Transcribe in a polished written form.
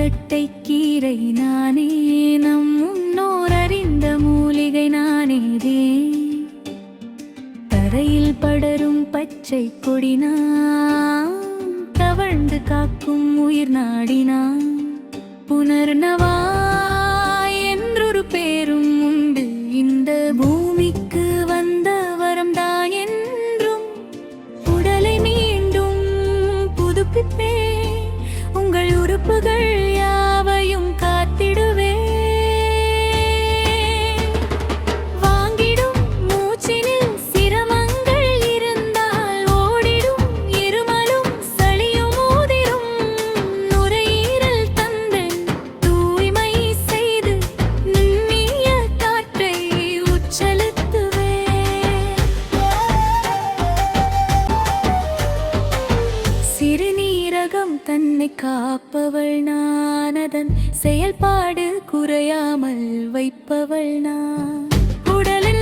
தட்டை கீரை நானே, நம் முன்னோர் அறிந்த மூலிகை நானேதே. தரையில் படரும் பச்சை கொடினா, தவழ்ந்து காக்கும் உயிர் நாடினா. புனர்னவா என்றொரு பேரும் உண்டு, இந்த பூமிக்கு வந்த வரம்தான் என்றும். உடலை மீண்டும் புதுப்பிப்பே, உங்கள் உறுப்புகள் யாவையும் காத்திடுவே. வாங்கிடும் மூச்சினில் சிரமங்கள் இருந்தால் ஓடிடும், இருமலும் சளியும் ஊதிரும். நுரையீரல் தந்தன் தூய்மை செய்து நுண்ணிய காற்றை உட்செலுத்துவே. சிறுநீரகம் தன்னை காப்பவள் நான், அதன் செயல்பாடு குறையாமல் வைப்பவள் நான். உடலில்